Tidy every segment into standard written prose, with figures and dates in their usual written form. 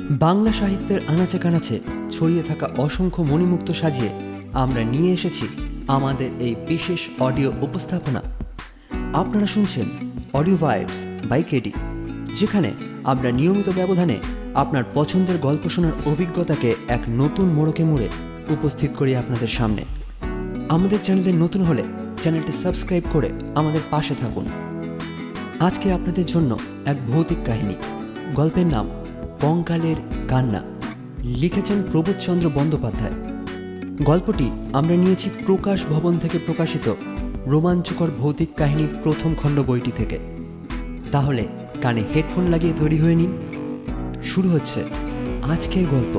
বাংলা সাহিত্যের আনাচে কানাচে ছড়িয়ে থাকা অসংখ্য মণিমুক্ত সাজিয়ে আমরা নিয়ে এসেছি আমাদের এই বিশেষ অডিও উপস্থাপনা। আপনারা শুনছেন অডিও ভাইবস বাই কেডি, যেখানে আমরা নিয়মিত ব্যবধানে আপনার পছন্দের গল্প শোনার অভিজ্ঞতাকে এক নতুন মোড়কে মুড়ে উপস্থিত করি আপনাদের সামনে। আমাদের চ্যানেলে নতুন হলে চ্যানেলটি সাবস্ক্রাইব করে আমাদের পাশে থাকুন। আজকে আপনাদের জন্য এক ভৌতিক কাহিনী। গল্পের নাম কঙ্কালের কান্না, লিখেছেন প্রবোধচন্দ্র বন্দ্যোপাধ্যায়। গল্পটি আমরা নিয়েছি প্রকাশ ভবন থেকে প্রকাশিত রোমাঞ্চকর ভৌতিক কাহিনী প্রথম খণ্ড বইটি থেকে। তাহলে কানে হেডফোন লাগিয়ে তৈরি হয়ে নিন। শুরু হচ্ছে আজকের গল্প,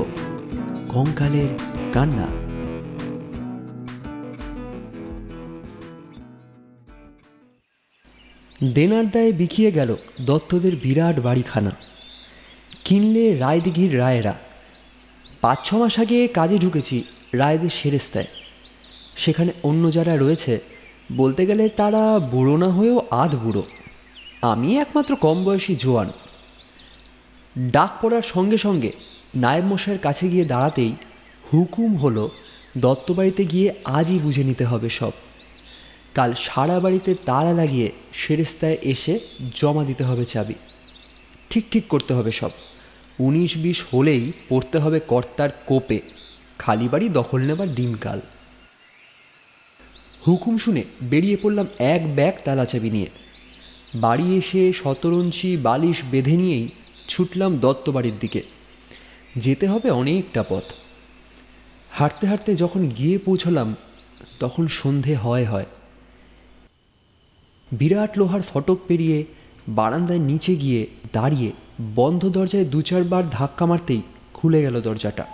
কঙ্কালের কান্না। দেনার দায়ে বিকিয়ে গেল দত্তদের বিরাট বাড়িখানা। কিনলে রায়দিঘির রায়েরা। 5-6 মাস আগে কাজে ঢুকেছি রায়দের সেরেস্তায়। সেখানে অন্য যারা রয়েছে বলতে গেলে তারা বুড়ো না হয়েও আধ বুড়ো। আমি একমাত্র কম বয়সী জোয়ান। ডাক পড়ার সঙ্গে সঙ্গে নায়েব মশাইয়ের কাছে গিয়ে দাঁড়াতেই হুকুম হলো দত্তবাড়িতে গিয়ে আজই বুঝে নিতে হবে সব। কাল সারা বাড়িতে তালা লাগিয়ে সেরেস্তায় এসে জমা দিতে হবে চাবি। ঠিক করতে হবে সব। 19-20 হলেই পড়তে হবে কর্তার কোপে। খালি বাড়ি দখল নেবার দিনকাল। হুকুম শুনে বেরিয়ে পড়লাম এক ব্যাগ তালা চাবি নিয়ে। বাড়ি এসে শতরঞ্চি বালিশ বেঁধে নিয়েই ছুটলাম দত্তবাড়ির দিকে। যেতে হবে অনেকটা পথ। হাঁটতে হাঁটতে যখন গিয়ে পৌঁছলাম তখন সন্ধে হয়। বিরাট লোহার ফটক পেরিয়ে বারান্দায় নিচে গিয়ে দাঁড়িয়ে বন্ধ দরজায় 2-4 বার ধাক্কা মারতেই খুলে গেল দরজাটা।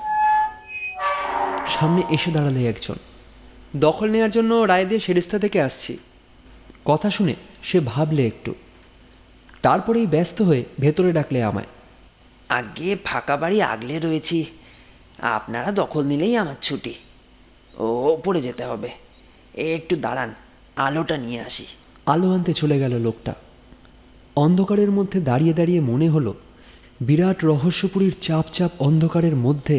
সামনে এসে দাঁড়ালে একজন। দখল নেওয়ার জন্য রায়দের সেরেস্তা থেকে আসছি। কথা শুনে সে ভাবলে একটু, তারপরেই ব্যস্ত হয়ে ভেতরে ডাকলে আমায়। আগে ফাঁকা বাড়ি আগলে রয়েছি, আপনারা দখল নিলেই আমার ছুটি। ওপরে যেতে হবে, একটু দাঁড়ান, আলোটা নিয়ে আসি। আলো আনতে চলে গেল লোকটা। অন্ধকারের মধ্যে দাঁড়িয়ে মনে হলো বিরাট রহস্যপুরীর চাপ অন্ধকারের মধ্যে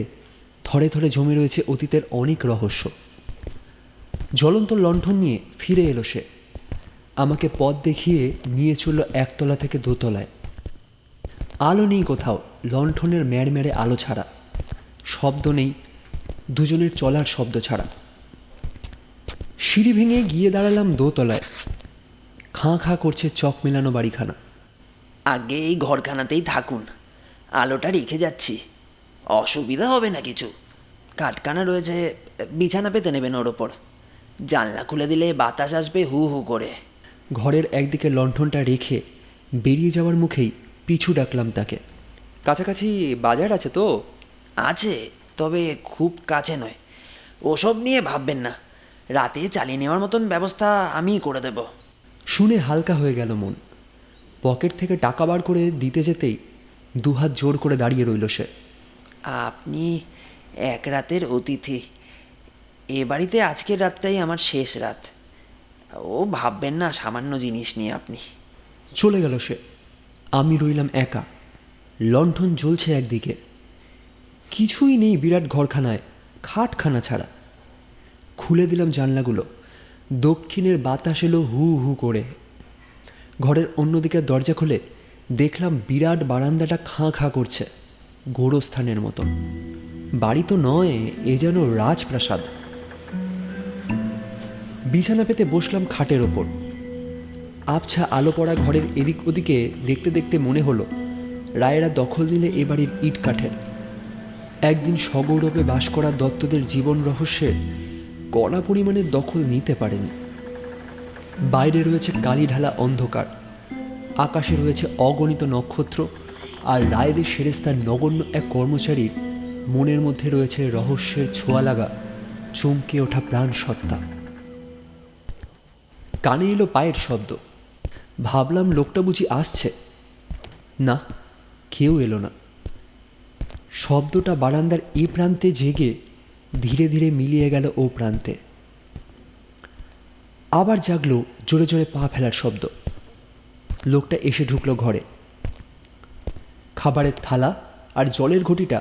থরে থরে জমে রয়েছে অতীতের অনেক রহস্য। জ্বলন্ত লণ্ঠন নিয়ে ফিরে এলো সে। আমাকে পথ দেখিয়ে নিয়ে চলল 1 তলা থেকে 2 তলায়। আলো নেই কোথাও, লণ্ঠনের ম্যাড় আলো ছাড়া। শব্দ নেই, দুজনের চলার শব্দ ছাড়া। সিঁড়ি ভেঙে গিয়ে দাঁড়ালাম 2 তলায়। খাঁ করছে চক মেলানো বাড়িখানা। আগে এই ঘরখানাতেই থাকুন, আলোটা রেখে যাচ্ছি। অসুবিধা হবে না কিছু। কাঠকানা রয়েছে, বিছানা পেতে নেবেন ওর ওপর। জানলা খুলে দিলে বাতাস আসবে হু হু করে। ঘরের একদিকে লণ্ঠনটা রেখে বেরিয়ে যাওয়ার মুখেই পিছু ডাকলাম তাকে। কাছাকাছি বাজার আছে তো? আছে, তবে খুব কাছে নয়। ওসব নিয়ে ভাববেন না, রাতে চালিয়ে নেওয়ার মতন ব্যবস্থা আমিই করে দেব। শুনে হালকা হয়ে গেল মন। পকেট থেকে টাকা বার করে দিতে যেতেই 2 হাত জোর করে দাঁড়িয়ে রইল সে। আপনি এক রাতের অতিথি। এ বাড়িতে আজকের রাতটাই আমার শেষ রাত। ও ভাববেন না সামান্য জিনিস নিয়ে আপনি। চলে গেল সে। আমি রইলাম একা। লণ্ঠন জ্বলছে একদিকে। কিছুই নেই বিরাট ঘরখানায়, খাটখানা ছাড়া। খুলে দিলাম জানলাগুলো। দক্ষিণের বাতাস এলো হু হু করে। ঘরের অন্যদিকে দরজা খুলে দেখলাম বিরাট বারান্দাটা খাঁ করছে, গোরস্থানের মতন। বাড়ি তো নয়, এ যেন রাজপ্রাসাদ। বিছানা পেতে বসলাম খাটের ওপর। আবছা আলো পড়া ঘরের এদিক ওদিকে দেখতে মনে হলো রায়েরা দখল নিলে এ বাড়ির ইট কাঠের। একদিন সগৌরবে বাস করা দত্তদের জীবন রহস্যের কড়া পরিমাণের দখল নিতে পারেনি। বাইরে রয়েছে কালি ঢালা অন্ধকার, আকাশে রয়েছে অগণিত নক্ষত্র, আর রায়দের সেরেস্তার নগণ্য এক কর্মচারীর মনের মধ্যে রয়েছে রহস্যের ছোঁয়া লাগা চমকে ওঠা প্রাণ সত্তা। কানে এলো পায়ের শব্দ। ভাবলাম লোকটা বুঝি আসছে। না, কেউ এলো না। শব্দটা বারান্দার এ প্রান্তে জেগে ধীরে মিলিয়ে গেল ও প্রান্তে। আবার জাগলো জোরে পা ফেলার শব্দ। লোকটা এসে ঢুকলো ঘরে। খাবারের থালা আর জলের ঘটিটা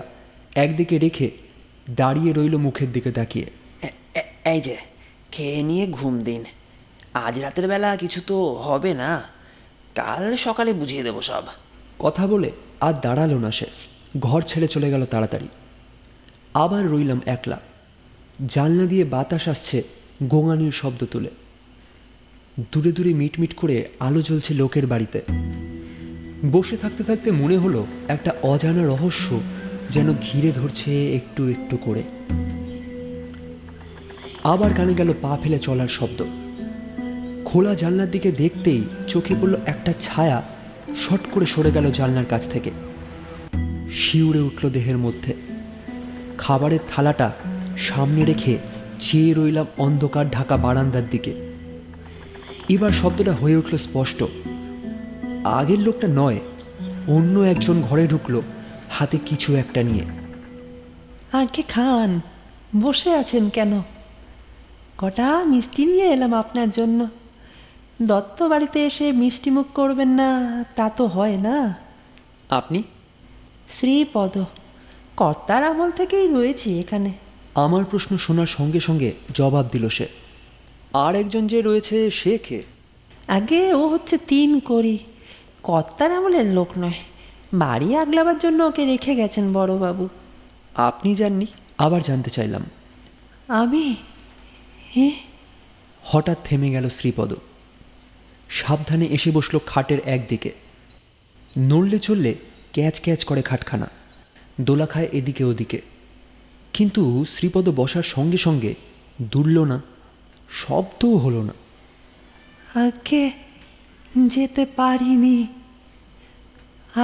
একদিকে রেখে দাঁড়িয়ে রইল মুখের দিকে তাকিয়ে। এই যে খেয়ে নিয়ে ঘুম দিন, আজ রাতের বেলা কিছু তো হবে না, কাল সকালে বুঝিয়ে দেবো সব। কথা বলে আর দাঁড়ালো না সে, ঘর ছেড়ে চলে গেল তাড়াতাড়ি। আবার রইলাম একলা। জানলা দিয়ে বাতাস আসছে গোঙানির শব্দ তুলে। দূরে দূরে মিটমিট করে আলো জ্বলছে লোকের বাড়িতে। বসে থাকতে থাকতে মনে হলো একটা অজানা রহস্য যেন ঘিরে ধরছে একটু একটু করে। আবার কানে গেল পা ফেলে চলার শব্দ। খোলা জানলার দিকে দেখতেই চোখে পড়ল একটা ছায়া শট করে সরে গেল জানলার কাছ থেকে। শিউরে উঠল দেহের মধ্যে। খাবারের থালাটা সামনে রেখে চেয়ে রইলাম অন্ধকার ঢাকা বারান্দার দিকে। এবার শব্দটা হয়ে উঠল স্পষ্ট। আগের লোকটা নয়, অন্য একজন ঘরে ঢুকলো হাতে কিছু একটা নিয়ে। আগে খান, বসে আছেন কেন? কটা মিষ্টি নিয়ে এলাম আপনার জন্য। দত্ত বাড়িতে এসে মিষ্টি মুখ করবেন না তা তো হয় না। আপনি? শ্রীপদ, কর্তার আমল থেকেই রয়েছি এখানে। আমার প্রশ্ন শোনার সঙ্গে সঙ্গে জবাব দিল সে। আর একজন যে রয়েছে সে কে? আগে ও হচ্ছে 3 কড়ি, কর্তার আমলের লোক নয়, বাড়ি আগলাবার জন্য ওকে রেখে গেছেন বড়বাবু। আপনি জাননি? আবার জানতে চাইলাম। আমি? হঠাৎ থেমে গেল শ্রীপদ। সাবধানে এসে বসলো খাটের একদিকে। নড়লে চললে ক্যাচ ক্যাচ করে খাটখানা, দোলা খায় এদিকে ওদিকে। কিন্তু শ্রীপদ বসার সঙ্গে সঙ্গে দুলল না, শব্দও হলো না। আগে যেতে পারিনি,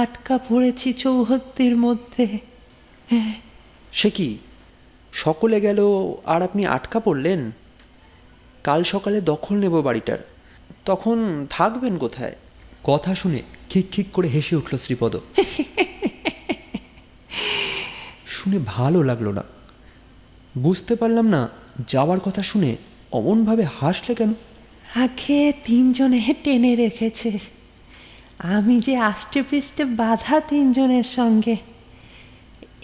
আটকা পড়েছি চৌহদ্দির মধ্যে। সে কি, সকলে গেল আর আপনি আটকা পড়লেন? কাল সকালে দখল নেব বাড়িটার, তখন থাকবেন কোথায়? কথা শুনে খিক খিক করে হেসে উঠল শ্রীপদ। শুনে ভালো লাগলো না। বুঝতে পারলাম না যাওয়ার কথা শুনে অমনভাবে হাসলে কেন। আগে 3 জনে টেনে রেখেছে, আমি যে আষ্টে পৃষ্ঠে বাধা 3 জনের সঙ্গে।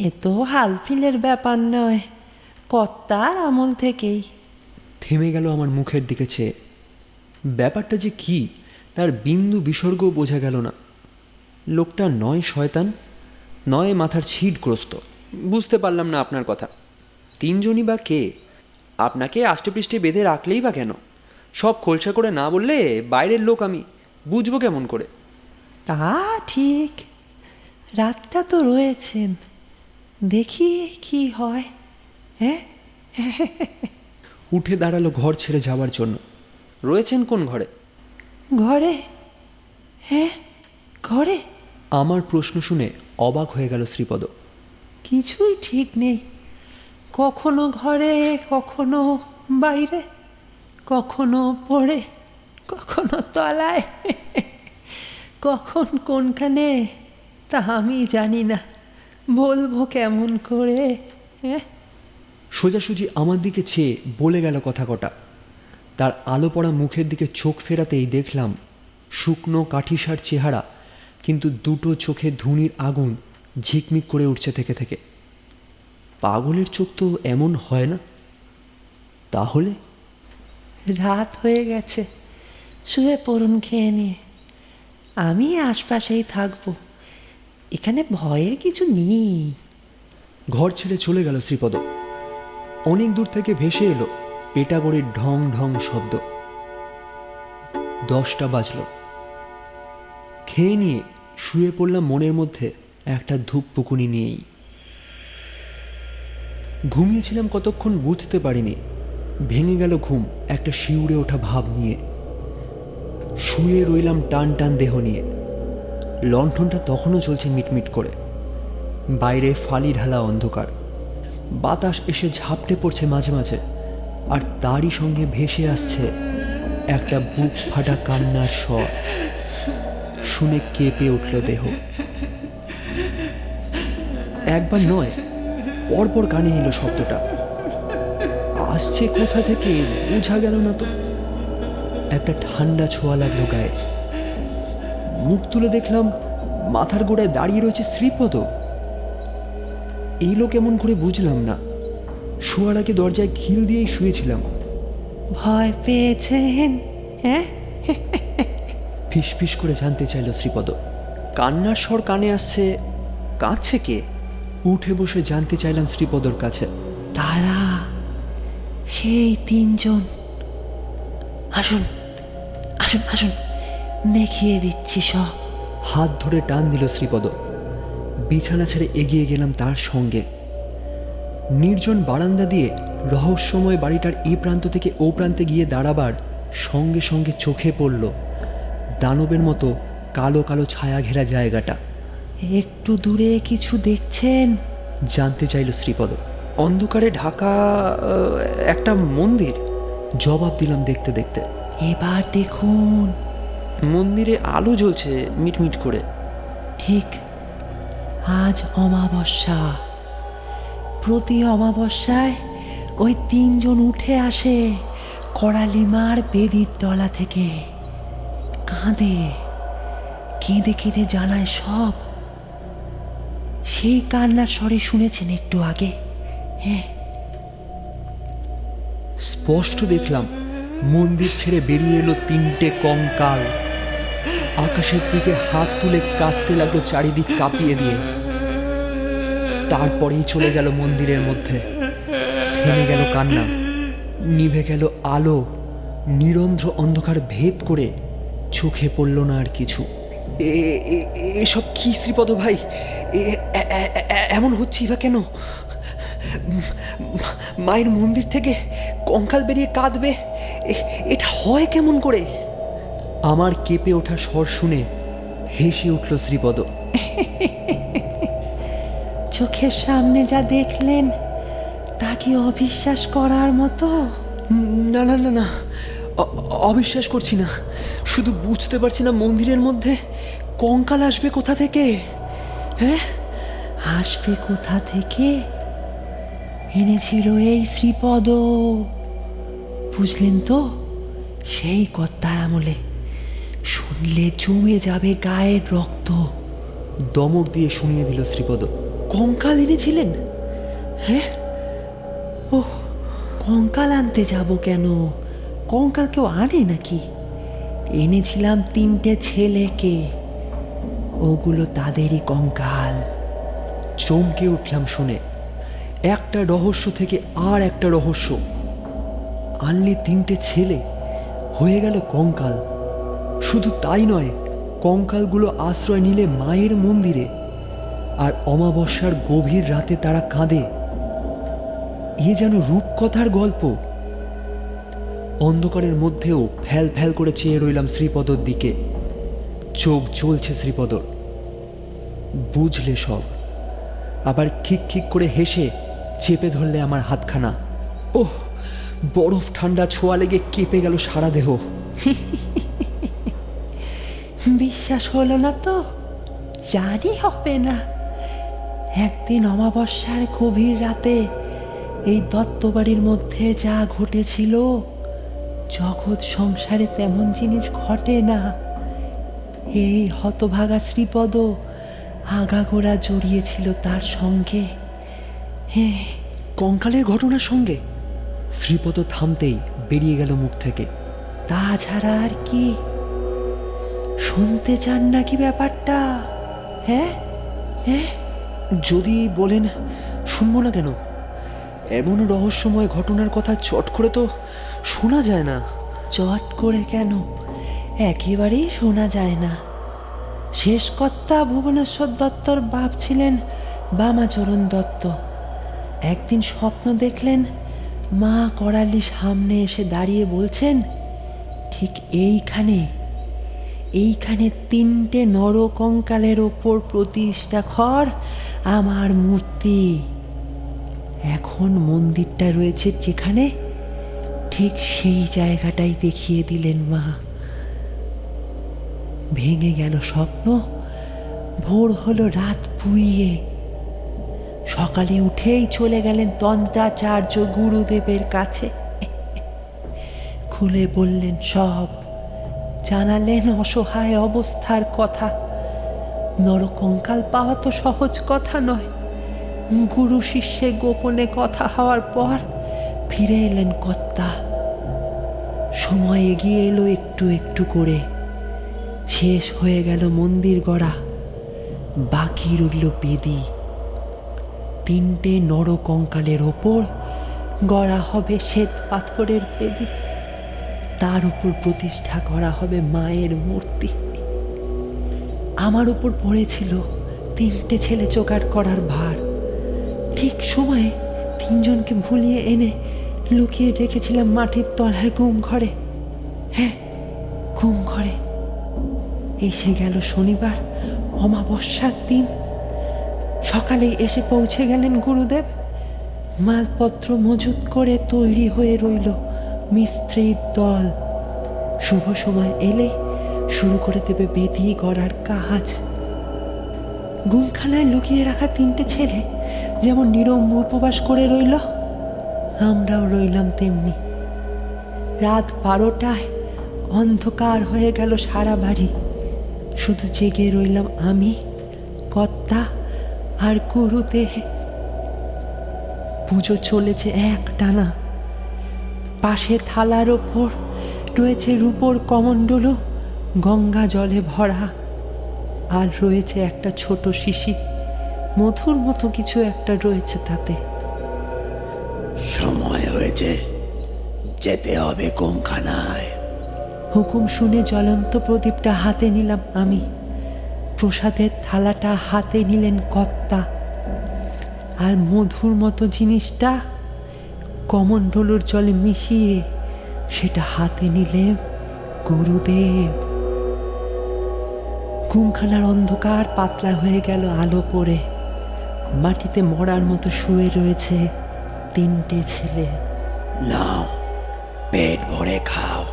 এ তো হালফিলের ব্যাপার নয়, কর্তার আমল থেকেই। থেমে গেল আমার মুখের দিকে চেয়ে। ব্যাপারটা যে কি তার বিন্দু বিসর্গ বোঝা গেল না। লোকটা নয় শয়তান, নয় মাথার ছিটগ্রস্ত। বুঝতে পারলাম না আপনার কথা। 3 জনই বা কে? আপনাকে আষ্টেপৃষ্ঠে বেঁধে রাখলেই বা কেন? সব খোলসা করে না বললে বাইরের লোক আমি বুঝবো কেমন করে? তা ঠিক, রাতটা তো রয়েছেন, দেখি কি হয়। হ্যাঁ, উঠে দাঁড়ালো ঘর ছেড়ে যাওয়ার জন্য। রয়েছেন কোন ঘরে? ঘরে? হ্যাঁ, ঘরে। আমার প্রশ্ন শুনে অবাক হয়ে গেল শ্রীপদ। কিছুই ঠিক নেই, কখনো ঘরে, কখনো বাইরে, কখনো পড়ে, কখনো তলায়, কখন কোনখানে তা আমি জানি না, বলবো কেমন করে? সোজাসুজি আমার দিকে চেয়ে বলে গেল কথা কটা। তার আলো পড়া মুখের দিকে চোখ ফেরাতেই দেখলাম শুকনো কাঠিসার চেহারা, কিন্তু দুটো চোখে ধুনির আগুন ঝিকমিক করে উঠছে থেকে থেকে। পাগলের চোখ তো এমন হয় না। তাহলে রাত হয়ে গেছে, শুয়ে পড়ুন খেয়ে নিয়ে। আমি আশপাশেই থাকবো, এখানে ভয়ের কিছু নেই। ঘর ছেড়ে চলে গেল শ্রীপদ। অনেক দূর থেকে ভেসে এলো পেটাগড়ির ঢং ঢং শব্দ। 10টা বাজল। খেয়ে নিয়ে শুয়ে পড়লাম মনের মধ্যে একটা ধূপ পুকুনি নিয়েই। ঘুমিয়েছিলাম কতক্ষণ বুঝতে পারিনি। ভেঙে গেল ঘুম একটা শিউরে ওঠা ভাব নিয়ে। শুয়ে রইলাম টান টান দেহ নিয়ে। লণ্ঠনটা তখনও চলছে মিটমিট করে। বাইরে ফালি ঢালা অন্ধকার। বাতাস এসে ঝাপটে পড়ছে মাঝে মাঝে, আর তারই সঙ্গে ভেসে আসছে একটা বুক ফাটা কান্নার স্বর। শুনে কেঁপে উঠল দেহ। একবার নয়, পরপর কানে এলো শব্দটা। আসছে কোথা থেকে বোঝা গেল না তো। একটা ঠান্ডা ছোঁয়া লাগলো গায়ে। মুখ তুলে দেখলাম মাথার গোড়ায় দাঁড়িয়ে রয়েছে শ্রীপদ। এলো কেমন করে বুঝলাম না। শোয়ার আগে দরজায় খিল দিয়েই শুয়েছিলাম। ভয় পেয়েছেন? হ্যাঁ, ফিস করে জানতে চাইল শ্রীপদ। কান্নার স্বর কানে আসছে। কাঁদছে কে? উঠে বসে জানতে চাইলাম শ্রীপদর কাছে। তারা সেই তিনজন। আসুন আসুন আসুন, দেখিয়ে দিচ্ছি সব। হাত ধরে টান দিল শ্রীপদ। বিছানা ছেড়ে এগিয়ে গেলাম তার সঙ্গে। নির্জন বারান্দা দিয়ে রহস্যময় বাড়িটার এই প্রান্ত থেকে ও প্রান্তে গিয়ে দাঁড়াবার সঙ্গে সঙ্গে চোখে পড়ল দানবের মতো কালো কালো ছায়া ঘেরা জায়গাটা। একটু দূরে কিছু দেখছেন? জানতে চাইল শ্রীপদ। অন্ধকারে ঢাকা একটা মন্দির, জবাব দিলাম দেখতে দেখতে। এবার দেখুন। মন্দিরে আলো জ্বলছে মিটমিট করে। ঠিক আজ অমাবস্যা। প্রতি অমাবস্যায় ওই তিনজন উঠে আসে করালিমার বেদির তলা থেকে। কাঁদে, কেঁদে কেঁদে জানায় সব। সেই কান্নার স্বরে শুনেছেন একটু আগে। হ্যাঁ, স্পষ্ট দেখলাম মন্দির ছেড়ে বেরিয়ে এলো তিনটে কঙ্কাল। আকাশের দিকে হাত তুলে কাঁদতে লাগলো চারিদিক কাঁপিয়ে দিয়ে। তারপরেই চলে গেল মন্দিরের মধ্যে। থেমে গেল কান্না, নিভে গেল আলো। নিরন্ধ্র অন্ধকার ভেদ করে চোখে পড়ল না আর কিছু। এসব কি শ্রীপদ ভাই? এমন হচ্ছেই বা কেন? মায়ের মন্দির থেকে কঙ্কাল বেরিয়ে কাঁদবে, এটা হয় কেমন করে? আমার কেঁপে ওঠা স্বর শুনে হেসে উঠল শ্রীপদ। চোখের সামনে যা দেখলেন তা কি অবিশ্বাস করার মতো? না না না না, অবিশ্বাস করছি না। শুধু বুঝতে পারছি না মন্দিরের মধ্যে কঙ্কাল আসবে কোথা থেকে। হ্যাঁ, আসবে কোথা থেকে? এনেছিল এই শ্রীপদ। বুঝলেন তো? সেই কর্তার আমলে। শুনলে জমে যাবে গায়ের রক্ত। দমক দিয়ে শুনিয়ে দিল শ্রীপদ। কঙ্কাল এনেছিলেন? হ্যাঁ, ও কঙ্কাল আনতে যাব কেন? কঙ্কাল কেউ আনে নাকি? এনেছিলাম তিনটে ছেলেকে। ওগুলো তাদেরই কঙ্কাল। চমকে উঠলাম শুনে। একটা রহস্য থেকে আর একটা রহস্য। আনলে তিনটে ছেলে, হয়ে গেল কঙ্কাল। শুধু তাই নয়, কঙ্কালগুলো আশ্রয় নিলে মায়ের মন্দিরে। আর অমাবস্যার গভীর রাতে তারা কাঁদে। এ যেন রূপকথার গল্প। অন্ধকারের মধ্যেও ফ্যাল ফ্যাল করে চেয়ে রইলাম শ্রীপদর দিকে। চোখ জ্বলছে শ্রীপদর। বুঝলে সব। আবার খিক খিক করে হেসে চেপে ধরলে আমার হাতখানা। ওহ, বরফ ঠান্ডা ছোঁয়া লেগে কেঁপে গেল সারা দেহ। বিশ্বাস হলো না তো? জানি হবে না। একদিন অমাবস্যার গভীর রাতে এই দত্তবাড়ির মধ্যে যা ঘটেছিল, জগৎ সংসারে তেমন জিনিস ঘটে না। এই হতভাগা শ্রীপদ আগাগোড়া জড়িয়েছিল তার সঙ্গে। হ্যাঁ, কঙ্কালের ঘটনার সঙ্গে? শ্রীপদ থামতেই বেরিয়ে গেল মুখ থেকে। তাছাড়া আর কি? শুনতে চান নাকি ব্যাপারটা? হ্যাঁ হ্যাঁ, যদি বলেন, শুনবো না কেন? এমন রহস্যময় ঘটনার কথা চট করে তো শোনা যায় না। চট করে কেন? একেবারেই শোনা যায় না। শেষ কর্তা ভুবনেশ্বর দত্তর বাপ ছিলেন বামাচরণ দত্ত। একদিন স্বপ্ন দেখলেন মা করালি সামনে এসে দাঁড়িয়ে বলছেন, ঠিক এইখানে তিনটে নরকঙ্কালের ওপর প্রতিষ্ঠা কর আমার মূর্তি। এখন মন্দিরটা রয়েছে যেখানে, ঠিক সেই জায়গাটাই দেখিয়ে দিলেন মা। ভেঙে গেল স্বপ্ন। ভোর হলো রাত পুইয়ে। সকালে উঠেই চলে গেলেন তন্ত্রাচার্য গুরুদেবের কাছে। খুলে বললেন সব। জানালেন অসহায় অবস্থার কথা। নরকঙ্কাল পাওয়া তো সহজ কথা নয়। গুরু শিষ্যে গোপনে কথা হওয়ার পর ফিরে এলেন কর্তা। সময় এগিয়ে এলো একটু একটু করে, শেষ হয়ে গেল মন্দির গড়া, বাকি রইল বেদি। 3টে নর কঙ্কালের ওপর গড়া হবে শ্বেত পাথরের বেদি, তার উপর প্রতিষ্ঠা করা হবে মায়ের মূর্তি। আমার উপর পড়েছিল 3টে ছেলে জোগাড় করার ভার। ঠিক সময়ে 3জনকে ভুলিয়ে এনে লুকিয়ে রেখেছিলাম মাটির তলায় ঘুম ঘরে। হ্যাঁ, ঘুম ঘরে। এসে গেল শনিবার, অমাবস্যার দিন। সকালেই এসে পৌঁছে গেলেন গুরুদেব। মালপত্র মজুত করে তৈরি হয়ে রইল মিস্ত্রির দল। শুভ সময় এলে শুরু করে দেবে বেদি গড়ার কাজ। ঘুমখানায় লুকিয়ে রাখা 3টে ছেলে যেমন নীরব উপবাস করে রইল, আমরাও রইলাম তেমনি। রাত 12টায় অন্ধকার হয়ে গেল সারা বাড়ি। শুধু জেগে রইলাম আমি, কর্তা আর গুরুদেব। পুজো চলেছে একটানা। পাশে থালার ওপর রয়েছে রূপোর কমণ্ডলু, গঙ্গা জলে ভরা। আর রয়েছে একটা ছোট শিশি, মধুর মতো কিছু একটা রয়েছে তাতে। সময় হয়েছে, যেতে হবে ঘুমখানায়। হুকুম শুনে জ্বলন্ত প্রদীপটা হাতে নিলাম আমি। প্রসাদের থালাটা হাতে নিলেন কর্তা। আর মধুর মতো জিনিসটা কমণ্ডলুর জলে মিশিয়ে সেটা হাতে নিলেন গুরুদেব। ঘুমখানার অন্ধকার পাতলা হয়ে গেল আলো পড়ে। মাটিতে মরার মতো শুয়ে রয়েছে 3টে ছেলে। নাও, পেট ভরে খাও,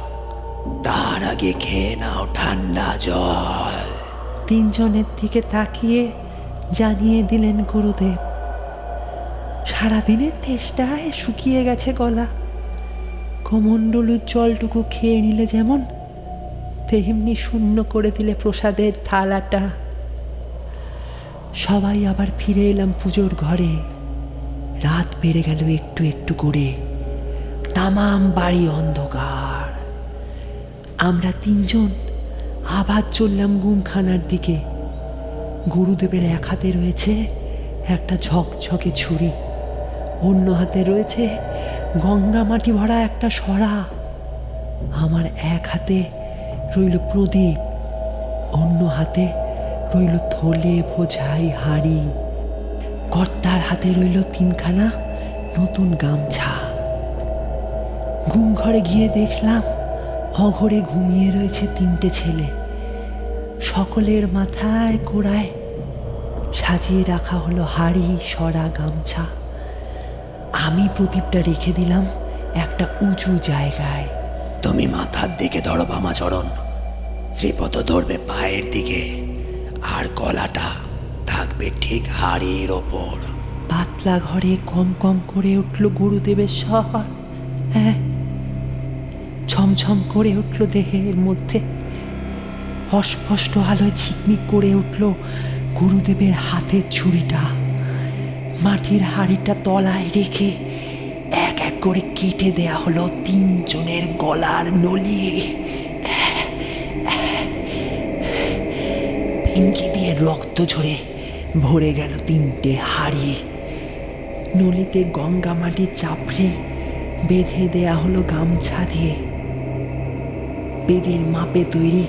তার আগে খেয়ে নাও ঠান্ডা জল। 3জনের দিকে তাকিয়ে জানিয়ে দিলেন গুরুদেব। সারাদিনের তেষ্টায় শুকিয়ে গেছে গলা। কমণ্ডলুর জলটুকু খেয়ে নিলে যেমন, তেমনি শূন্য করে দিলে প্রসাদের থালাটা। সবাই আবার ফিরে এলাম পুজোর ঘরে। রাত বেড়ে গেল একটু একটু করে, তামাম বাড়ি অন্ধকার। আমরা 3জন আবার চললাম ঘুমখানার দিকে। গুরুদেবের এক হাতে রয়েছে একটা ঝকঝকে ছুরি, অন্য হাতে রয়েছে গঙ্গা মাটি ভরা একটা সরা। আমার এক হাতে রইল প্রদীপ, অন্য হাতে রইল থলে বোঝাই হাঁড়ি। কর্তার হাতে রইল 3খানা নতুন গামছা। ঘুম ঘরে গিয়ে দেখলাম অঘরে ঘুমিয়ে রয়েছে 3টে ছেলে। সকলের মাথায় কোড়ায় সাজিয়ে রাখা হলো হাঁড়ি, সরা, গামছা। আমি প্রদীপটা রেখে দিলাম একটা উঁচু জায়গায়। তুমি মাথার দিকে ধরো বামাচরণ, শ্রীপদ ধরবে পায়ের দিকে, আর গলাটা থাকবে ঠিক হাড়ির ওপর। পাতলা ঘরে কম কম করে উঠল গুরুদেবের স্বর। হ্যাঁ, ছমছম করে উঠল দেহের মধ্যে। অস্পষ্ট আলোয় ঝিকমিক করে উঠল গুরুদেবের হাতের ছুরিটা। মাটির হাঁড়িটা তলায় রেখে এক এক করে কেটে দেয়া হলো 3জনের গলার নলি। পিঙ্কি দিয়ে রক্ত ঝরে ভরে গেল 3টে হাঁড়ি। নলিতে গঙ্গা মাটি চাপড়ে বেঁধে দেয়া হলো গামছা দিয়ে। বেদের মাপে তৈরি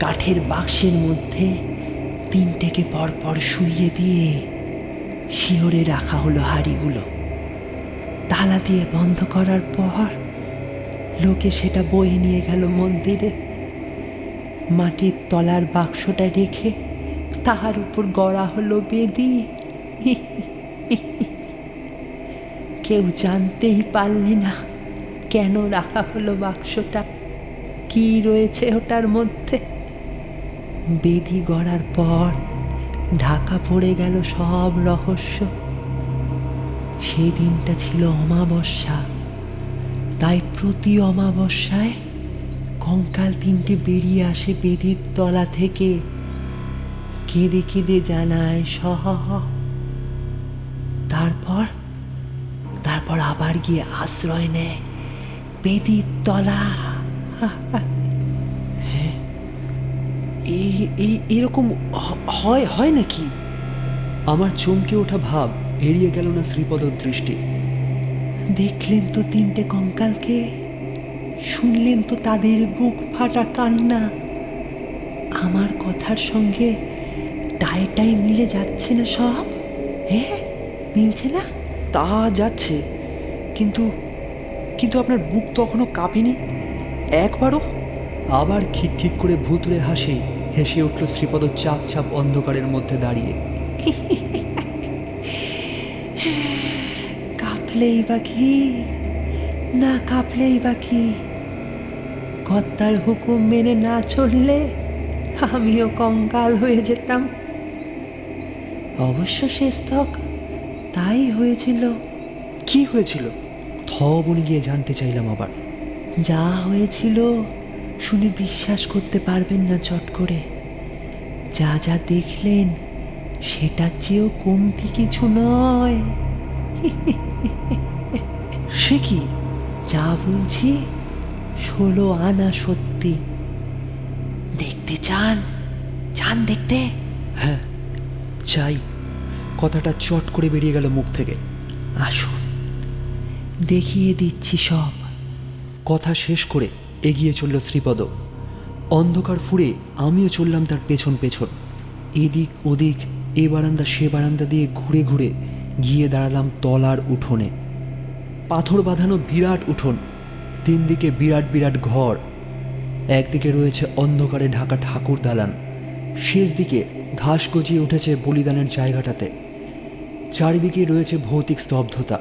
কাঠের বাক্সের মধ্যে 3টেকে পরপর শুইয়ে দিয়ে শিহরে রাখা হলো হাঁড়িগুলো। তালা দিয়ে বন্ধ করার পর লোকে সেটা বয়ে নিয়ে গেল মন্দিরে। মাটির তলার বাক্সটা রেখে তাহার উপর গড়া হলো বেদি। কেউ জানতেই পারলে না কেন রাখা হলো বাক্সটা, কি রয়েছে ওটার মধ্যে। বেদি গড়ার পর ঢাকা পড়ে গেল সব রহস্য। সেই দিনটা ছিল অমাবস্যা, তাই প্রতি অমাবস্যায় কঙ্কাল 3টে বেরিয়ে আসে বেদির তলা থেকে, কেঁদে কেঁদে জানায় সহ। তারপর তারপর আবার গিয়ে আশ্রয় নেয় বেদির তলা। এরকম হয় হয় নাকি? আমার চমকে ওঠা ভাব এড়িয়ে গেল না শ্রীপদর দৃষ্টি। দেখলেন তো 3টে কঙ্কালকে, শুনলেন তো তাদের বুক ফাটা কান্না। আমার কথার সঙ্গে টাই মিলে যাচ্ছে না সব? হ্যাঁ, মিলছে না? তা যাচ্ছে, কিন্তু কিন্তু আপনার বুক তখনও কাঁপেনি একবারও? আবার খিক খিক করে ভুতুড়ে হেসে উঠল শ্রীপদ চাপ চাপ অন্ধকারের মধ্যে দাঁড়িয়ে। কাঁপলেই বা কি, না কাঁপলেই বা কি, কর্তার হুকুম মেনে না চললে আমিও কঙ্কাল হয়ে যেতাম। অবশ্য শেষতক তাই হয়েছিল। কি হয়েছিল? বনে গিয়ে জানতে চাইলাম আবার। যা হয়েছিল শুনে বিশ্বাস করতে পারবেন না চট করে। যা যা দেখলেন সেটার চেয়েও কমতি কিছু নয়। সে কি? যা বলছি 16 আনা সত্যি। দেখতে চান? চান দেখতে? হ্যাঁ চাই। কথাটা চট করে বেরিয়ে গেল মুখ থেকে। আসুন, দেখিয়ে দিচ্ছি সব। কথা শেষ করে এগিয়ে চলল শ্রীপদ। অন্ধকার ফুঁড়ে আমিও চললাম তার পেছন পেছন। এদিক ওদিক, এ বারান্দা সে বারান্দা দিয়ে ঘুরে ঘুরে গিয়ে দাঁড়ালাম তলার উঠোনে। পাথর বাঁধানো বিরাট উঠোন, 3 দিকে বিরাট বিরাট ঘর। একদিকে রয়েছে অন্ধকারে ঢাকা ঠাকুর দালান, শেষ দিকে ঘাস গজিয়ে উঠেছে বলিদানের জায়গাটাতে। চারিদিকে রয়েছে ভৌতিক স্তব্ধতা।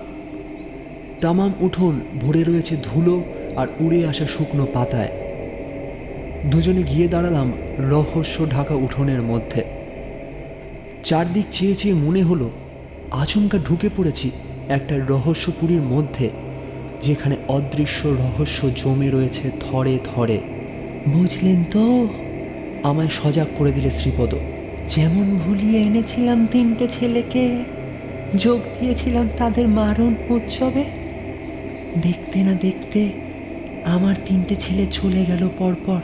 তামাম উঠোন ভরে রয়েছে ধুলো আর উড়ে আসা শুকনো পাতায়। দুজনে গিয়ে দাঁড়ালাম রহস্য ঢাকা উঠোনের মধ্যে। চারদিক চেয়ে চেয়ে মনে হলো আচমকা ঢুকে পড়েছি একটা রহস্যপুরীর মধ্যে, যেখানে অদৃশ্য রহস্য জমে রয়েছে থরে থরে। বুঝলেন তো? আমায় সজাগ করে দিলে শ্রীপদ। যেমন ভুলিয়ে এনেছিলাম 3টে ছেলেকে, যোগ দিয়েছিলাম তাদের মারণ উৎসবে, দেখতে না দেখতে আমার 3টে ছেলে চলে গেল পরপর।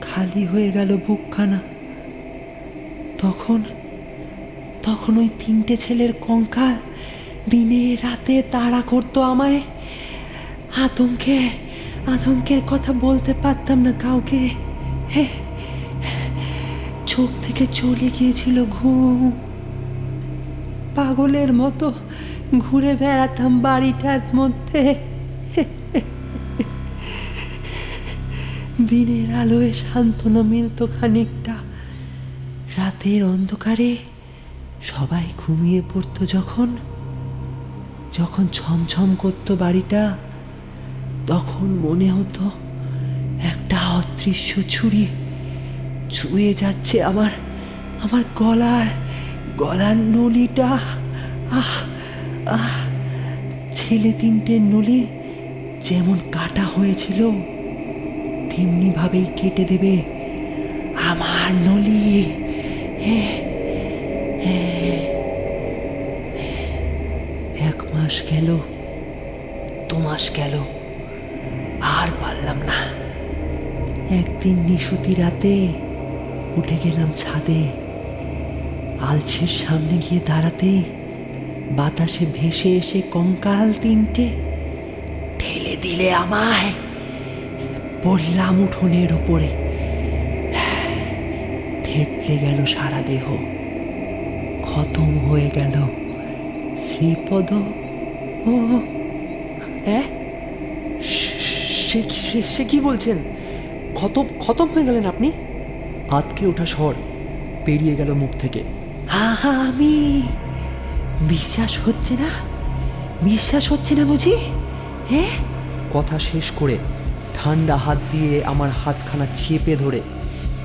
খালি হয়ে গেল বুকখানা। তখন তখন ওই 3টে ছেলের কঙ্কাল দিনে রাতে তাড়া করতো আমায়। আতঙ্কের কথা বলতে পারতাম না কাউকে। চোখ থেকে চলে গিয়েছিল ঘুম। পাগলের মতো ঘুরে বেড়াতাম বাড়িটার মধ্যে। দিনের আলোয় সান্ত্বনা মিলত খানিকটা। রাতের অন্ধকারে সবাই ঘুমিয়ে পড়তো যখন যখন ছমছম করতো বাড়িটা, তখন মনে হতো একটা অদৃশ্য ছুরি ছুঁয়ে যাচ্ছে আমার গলার নলিটা। আহ আহ ছেলে 3টের নলি যেমন কাটা হয়েছিল তেমনি ভাবেই কেটে দেবে আমার নলি। 1 মাস গেল, 2 মাস গেল, আর পারলাম না। একদিন নিশুতি রাতে উঠে গেলাম ছাদে। আলছের সামনে গিয়ে দাঁড়াতেই বাতাসে ভেসে এসে কঙ্কাল 3টে ঠেলে দিলে আমায়। পড়লাম উঠোনের ওপরে। থেতলে গেল সারা দেহ, খতম হয়ে গেল শ্রীপদ। ও হ্যাঁ, সে কি বলছেন? খতম হয়ে গেলেন আপনি? আতকে ওঠা স্বর পেরিয়ে গেল মুখ থেকে। আমি বিশ্বাস হচ্ছে না বুঝি? হ্যাঁ। কথা শেষ করে ঠান্ডা হাত দিয়ে আমার হাতখানা চেপে ধরে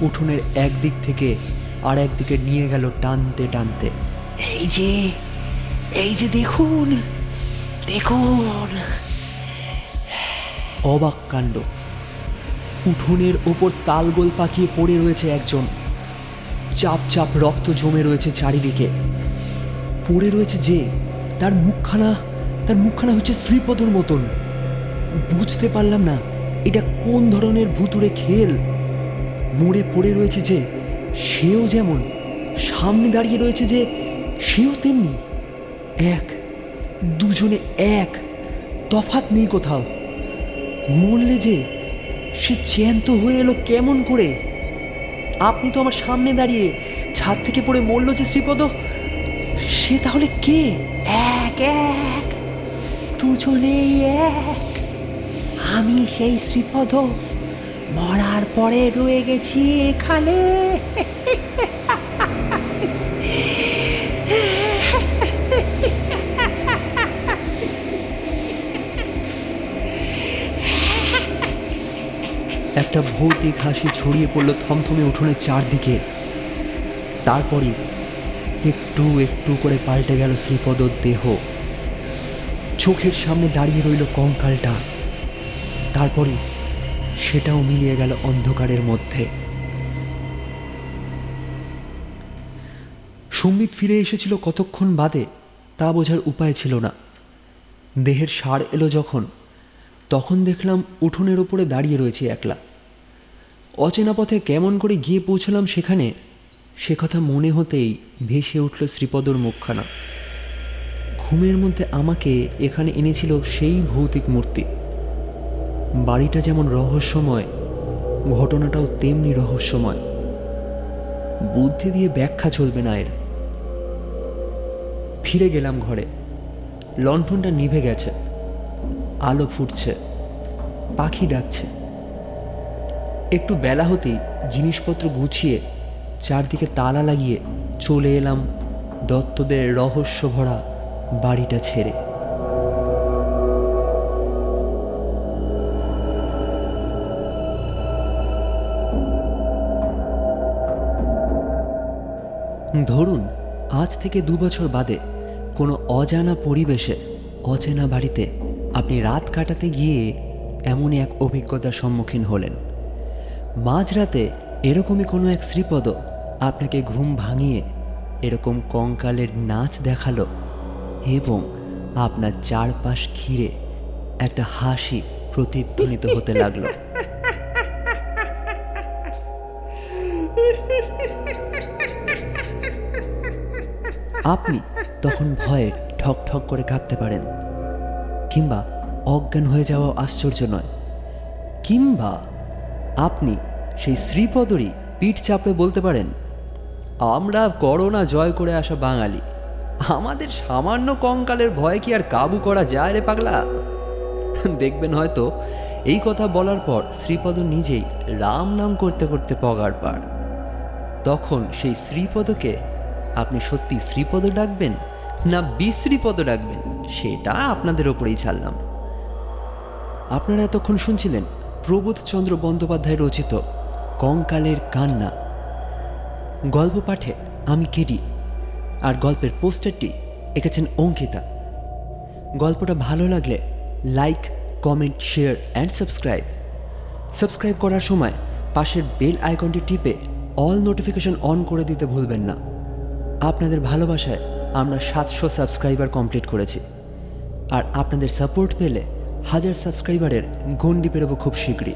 উঠোনের একদিক থেকে আর একদিকে নিয়ে গেল টানতে টানতে। এই যে দেখুন। অবাক কাণ্ড! উঠোনের ওপর তালগোল পাকিয়ে পড়ে রয়েছে একজন। চাপ চাপ রক্ত জমে রয়েছে চারিদিকে। পড়ে রয়েছে যে, তার মুখখানা হচ্ছে শ্রীপদর মতন। বুঝতে পারলাম না এটা কোন ধরনের ভুতুড়ে খেল। মরে পড়ে রয়েছে যে, সেও যেমন, সামনে দাঁড়িয়ে রয়েছে যে, সেও তেমনি। দুজনে এক, তফাৎ নেই কোথাও। মরলে যে সে জ্যান্ত হয়ে এলো কেমন করে? আপনি তো আমার সামনে দাঁড়িয়ে, ছাদ থেকে পড়ে মরল যে শ্রীপদ, সে তাহলে কে? এক দুজনেই এক। আমি সেই শ্রীপদ, মরার পরে রয়ে গেছি এখানে। একটা ভৌতিক হাসি ছড়িয়ে পড়ল থমথমে উঠোনের চারদিকে। তারপরে একটু একটু করে পাল্টে গেল শ্রীপদর দেহ। চোখের সামনে দাঁড়িয়ে রইল কঙ্কালটা। তারপরে সেটাও মিলিয়ে গেল অন্ধকারের মধ্যে। সম্বিত ফিরে এসেছিল কতক্ষণ বাদে তা বোঝার উপায় ছিল না। দেহের সাড় এলো যখন, তখন দেখলাম উঠোনের ওপরে দাঁড়িয়ে রয়েছে একলা। অচেনা পথে কেমন করে গিয়ে পৌঁছলাম সেখানে, সে কথা মনে হতেই ভেসে উঠল শ্রীপদর মুখখানা। ঘুমের মধ্যে আমাকে এখানে এনেছিল সেই ভৌতিক মূর্তি। বাড়িটা যেমন রহস্যময়, ঘটনাটাও তেমনি রহস্যময়। বুদ্ধি দিয়ে ব্যাখ্যা চলবে না এর। ফিরে গেলাম ঘরে। লণ্ঠনটা নিভে গেছে, আলো ফুটছে, পাখি ডাকছে। একটু বেলা হতেই জিনিসপত্র গুছিয়ে চারদিকে তালা লাগিয়ে চলে এলাম দত্তদের রহস্য ভরা বাড়িটা ছেড়ে। ধরুন আজ থেকে 2 বছর বাদে কোনো অজানা পরিবেশে, অচেনা বাড়িতে আপনি রাত কাটাতে গিয়ে এমনই এক অভিজ্ঞতার সম্মুখীন হলেন। মাঝরাতে এরকমই কোনো এক শ্রীপদ আপনাকে ঘুম ভাঙিয়ে এরকম কঙ্কালের নাচ দেখালো এবং আপনার চারপাশ ঘিরে একটা হাসি প্রতিধ্বনিত হতে লাগলো। আপনি তখন ভয়ে ঠক ঠক করে কাঁপতে পারেন, কিংবা অজ্ঞান হয়ে যাওয়া আশ্চর্য নয়, কিংবা আপনি সেই শ্রীপদরই পিঠ চাপড়ে বলতে পারেন, আমরা করোনা জয় করে আসা বাঙালি, আমাদের সামান্য কঙ্কালের ভয় কি আর কাবু করা যায় রে পাগলা। দেখবেন হয়তো এই কথা বলার পর শ্রীপদ নিজেই রাম নাম করতে করতে পগার পার। তখন সেই শ্রীপদকে আপনি সত্যি শ্রীপদ ডাকবেন না বিশ্রীপদ ডাকবেন, সেটা আপনাদের ওপরেই ছাড়লাম। আপনারা এতক্ষণ শুনছিলেন প্রবোধচন্দ্র বন্দ্যোপাধ্যায় রচিত কঙ্কালের কান্না। গল্প পাঠে আমি কেডি, আর গল্পের পোস্টারটি এঁকেছেন অঙ্কিতা। গল্পটা ভালো লাগলে like, comment, share and subscribe করার সময় পাশের বেল আইকনটি টিপে অল নোটিফিকেশন অন করে দিতে ভুলবেন না। আপনাদের ভালোবাসায় আমরা 700 সাবস্ক্রাইবার কমপ্লিট করেছি, আর আপনাদের সাপোর্ট পেলে 1000 সাবস্ক্রাইবারের গণ্ডি পেরোবো খুব শীঘ্রই।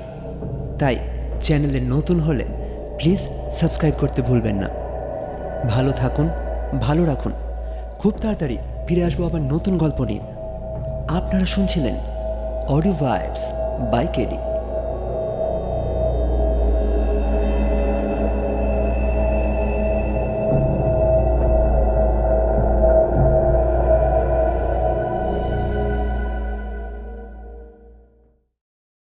তাই চ্যানেলে নতুন হলে প্লিজ সাবস্ক্রাইব করতে ভুলবেন না। ভালো থাকুন, ভালো রাখুন। খুব তাড়াতাড়ি ফিরে আসবো আবার নতুন গল্প নিয়ে। আপনারা শুনছিলেন অডিও ভাইবস বাই কেডি।